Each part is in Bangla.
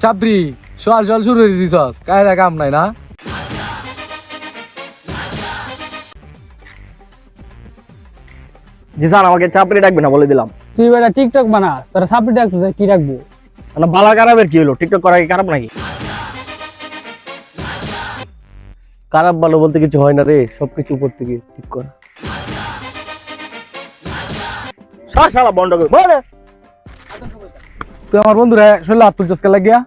চাপরি সল সল শুরু করে দিছস কায়দা কাম নাই না জি স্যার আমাকে চাপড়ি ডাকবে না বলে দিলাম। তুই বেটা টিকটক বানাস তোরা সাপড়ি ডাকতে কি রাখবো? না বালা খারাপের কি হলো? টিকটক করা কি খারাপ নাকি? খারাপ ভালো বলতে কিছু হয় না রে, সবকিছু উপর থেকে ঠিক করা। শালা বন্ধ কর বলে। তুই আমার বন্ধুরা শরীরে হাত তুলছস কে লাগিয়া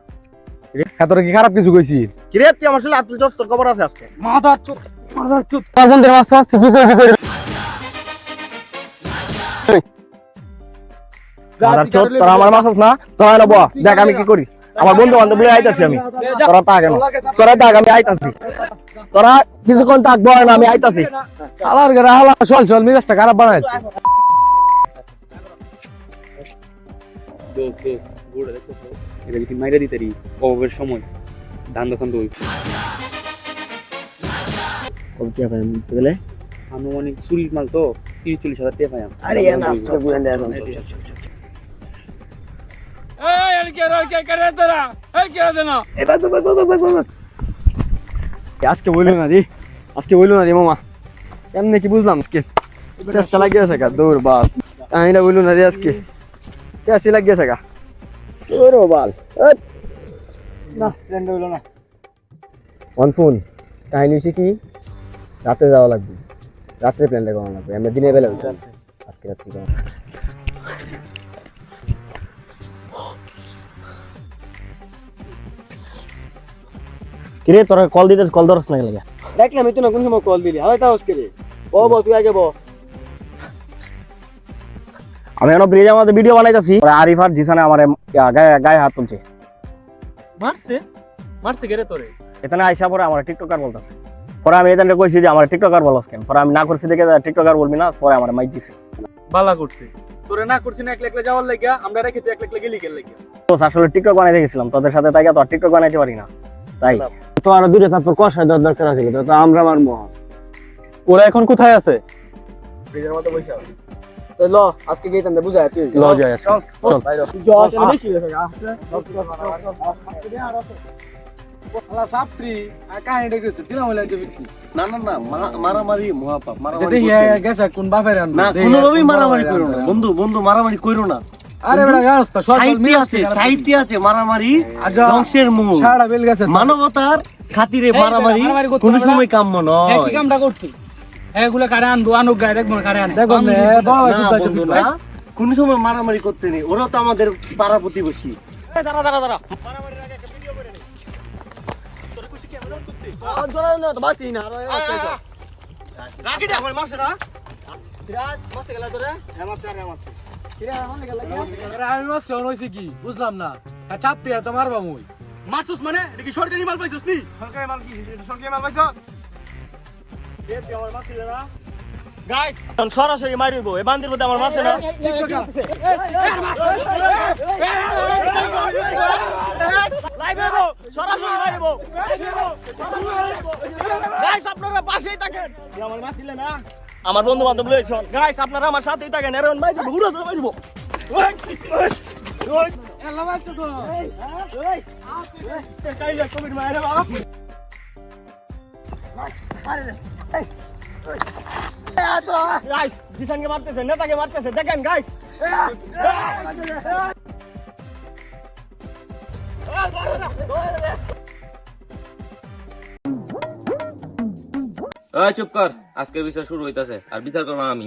তোরা কি খারাপ কিছু কইছি? কি রে তুই আমার শরীরে হাত তুলছস? তোর খবর আছে আজকে? মাথা চুপ তোর বন্ধের মাছ মাছ কি করে তোরা আমার মাছস না, তোরা এলো বল দেখ আমি কি করি। আমার বন্ধু বান্ধব লই আইতাছি আমি, তোরা থাক কেন? তোরা থাক আমি আইতাছি, তোরা কিছুক্ষণ থাকবো না আমি আইতাছি। আলার গরা হালা চল চল মিজাজটা খারাপ বানাইছে এটা যদি মাইরা দিতারি অভাবের সময় ধান দাসান তো গেলে আনুমানিক চুরির মাল তো 30-40 হাজার টাকা পাই। আরে না আজকে বললো না রে, আজকে বললো না রে মামা, এমনি কি বুঝলাম আজকে চেষ্টা লাগিয়েছে গা দৌড় বাস কাহিনা বললো না রে আজকে কেসি লাগিয়েছে গা দৌড় বাল না ফ্রেন্ড হইলো না অন ফোন কাহিনী হচ্ছে কি রাতে যাওয়া লাগবে, রাত্রে প্ল্যানটা করা লাগবে, আমরা দিনের বেলা আজকে রাত্রি করা। কিরে তোরা কল দিতে কল ধরস না লাগে দেখলাম আমি তো না কোন সময় কল দিলি হয় তাও আজকে রে ও বল তুই আগে বল। আমি এখন ব্রিজে আমাদের ভিডিও বানাইতাছি, আরিফ আর জিসানে আমার গায়ে হাত তুলছে। মারছে গেরে তোরে এখানে আইসা পরে আমার টিকটকার বলতেছে, পরে আমি এখানে কইছি যে আমার টিকটকার বলস কেন, পরে আমি না করছি দেখে টিকটকার বলবি না, পরে আমার মাইক দিছে। বালা করছে তোরে না করছিস না একলা একলা যাওয়ার লাগিয়া আমরা রেখে তুই একলা একলা গেলি গেল লাগিয়া। তো আসলে টিকটক বানাইতে গেছিলাম তোদের সাথে, তাই তো আর টিকটক বানাইতে পারি না, তাই তো আরো দুইটা তারপর কষায় দেওয়ার দরকার আছে, তো আমরা মারবো। ওরা এখন কোথায় আছে? ব্রিজের মতো বসে আছে তো ল আজকে গেইতাম দে বুঝায় তুই ল যাই আজকে চল জল বেশি হয়েছে আলা চাপরি কাহিনীটা কইছে দিলাম হইলা যে ব্যক্তি না না না মারামারি মহাপাপ। যদি গেছে কোন বাপের আন না কোনোভাবেই মারামারি করো না বন্ধু, বন্ধু মারামারি করো না। আরে বেটা গাছ তো সব সাহিত্য আছে মারামারি ধ্বংসের মূল, সারা বেল গেছে মানবতার খাতিরে মারামারি কোনো সময় কাম্য নয়। কি কামটা করছিস এগুলা কারে আনবো আনুক গায় দেখবো কারে আনে দেখো নে বাবা সুতা বন্ধু না কোন সময় মারামারি করতে নেই, ওরাও তো আমাদের পাড়া প্রতিবেশী। দাঁড়া দাঁড়া দাঁড়া মারামারির আগে একটা ভিডিও করে নে তোর কুছি ক্যামেরা করতে জোরা না তো বাসি না রাখি দে আমার মারছে না বিরাট মারছে গেল তোরে হ্যাঁ মারছে আরে মারছে কিরে মারছে গেল আরে আমি মাছ হন হইছে কি বুঝলাম না চাপরি তো মারবা মুই মারছস মানে এটা কি সরকারি মাল পাইছস নি? সরকারি মাল কি সরকারি মাল পাইছো এ তুই আমার মারছিল না গাইস সরাসরি মারিবো এ বান্দির মধ্যে আমার মারছে না লাইভ হইবো সরাসরি মারিবো গাইস আপনারা পাশেই থাকেন আমার মারছিল না আমার বন্ধু বান্ধব লইছো গাইস আপনারা আমার সাথেই থাকেন এরন মাইরবো ঘুরে ধরে মারিবো ওই এলা মারছস ওই কাইলা কবির মারে বাবা আরে এই গাইস জিসানকে মারতেছে নেতাকে মারতেছে দেখেন গাইস চুপ কর, আজকের বিচার শুরু হইতাছে আর বিচার করবো আমি,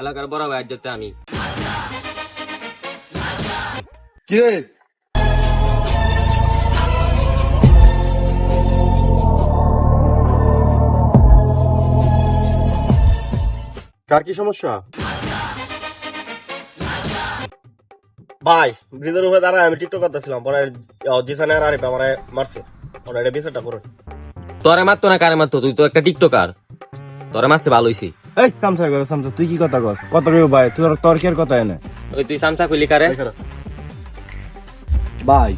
এলাকার বড় ভাই যেতে আমি। কি রে কার কি সমস্যা ভাই? ব্রিজের উপরে দাঁড়ায় আমি টিকটক করতেছিলাম, পরে জিসানে আর আরিফ আমারে মারছে, ওরা এটা বিচারটা করুন। তোরে মারতো না কারে মারতো? তুই তো একটা টিকটকার, তোরে মারছে ভালো হইছি। এই সামসা করে সামসা তুই কি কথা কস? কত রে ভাই তোর কি আর কথা এনে? ওই তুই সামসা কইলি কারে? ভাই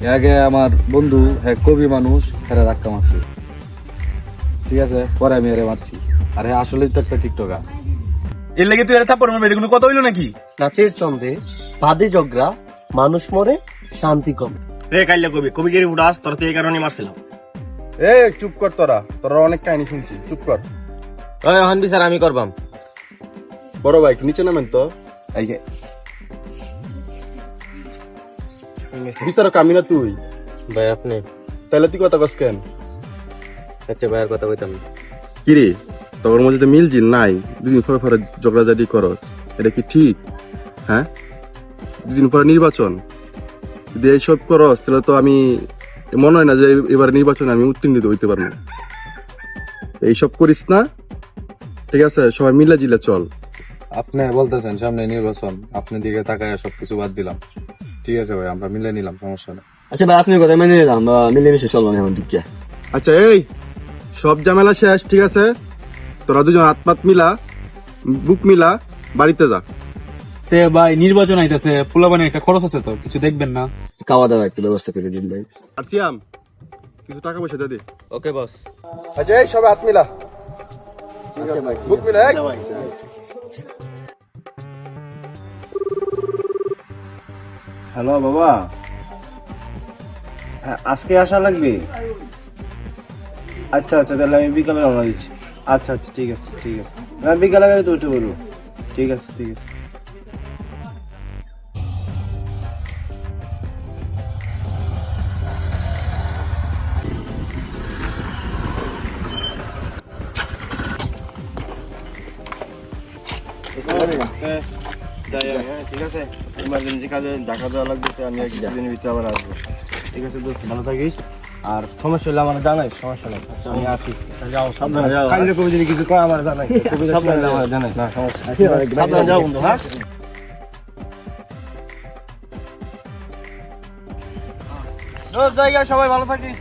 এর আগে আমার বন্ধু হ্যাঁ কবি মানুষ হ্যাঁ ধাক্কা মারছে, ঠিক আছে, পরে আমি এরে মারছি। আর হ্যাঁ আসলেই তো একটা টিকটকার। এর লাগে তুই এর থাপ্পড় মারবি, এটা কোনো কথা হইলো নাকি? নাচের চন্দ্রে বাদে জগরা মানুষ মরে শান্তি কমে। এ কাইলে কবি কবি গেরি উড়াস তোর তো এই কারণে মারছিলাম। এ চুপ কর, তোরা অনেক কাহিনী শুনছি, চুপ কর। ওই এখন বিচার আমি করবাম। বড় ভাই নিচে নামেন তো, এই যে বিচারক আমি না তুই, ভাই আপনি তাহলে তুই কথা কস কেন? আচ্ছা ভাইয়ের কথা কইতাম না। কিরে তোর মধ্যে তো মিল জিল নাই, দুদিন পরে পরে ঝগড়াঝাটি করস, এটা কি ঠিক? হ্যাঁ, দুদিন পরে নির্বাচন, যদি এইসব করস তাহলে তো আমি মনে হয় না যে এবার নির্বাচনে আমি উত্তীর্ণ হইতে পারবো। এইসব করিস না, ঠিক আছে? সবাই মিলে জিলে চল। আপনি বলতেছেন সামনে নির্বাচন, আপনি দিকে তাকায় সবকিছু বাদ দিলাম, ঠিক আছে ভাই, আমরা মিলে নিলাম, সমস্যা নেই। আচ্ছা ভাই, আপনি কথা মেনে নিলাম, মিলেমিশে চললাম এখন দিকে। আচ্ছা এই সব ঝামেলা শেষ, ঠিক আছে? তোরা দুজন হাত পাত মিলা, বুক মিলা, বাড়িতে যা। তে ভাই নির্বাচন আইতাছে, পোলাপানের একটা খরচ আছে তো, কিছু দেখবেন না? খাওয়া দাওয়া একটু ব্যবস্থা করে দিন ভাই। আর সিয়াম কিছু টাকা পয়সা দে। ওকে বস। আচ্ছা এই সবাই হাত মিলা, বুক মিলা। হ্যালো বাবা, হ্যাঁ আজকে আসা লাগবে? আচ্ছা আচ্ছা, তাহলে আমি বিকালে রওনা দিচ্ছি। আচ্ছা আচ্ছা, ঠিক আছে ঠিক আছে, আমি বিকালে আগে তো উঠে বলবো। ঠিক আছে ঠিক আছে। ঠিক আছে, ইমার্জেন্সি কাজে ঢাকা দেওয়া লাগতেছে, আমি একদিনের ভিতরে আবার আসবো। ঠিক আছে দোস্ত, ভালো থাকিস, আর সমস্যা হলে আমার জানাই, সমস্যা নেই, আমি আসি। যাও সাবধানে যাও, কালকে কবি যদি কিছু কয় আমার জানাই, সাবধানে আমার জানাই, না সমস্যা। সাবধানে যাও বন্ধু। হ্যাঁ জায়গায় সবাই ভালো থাকিস।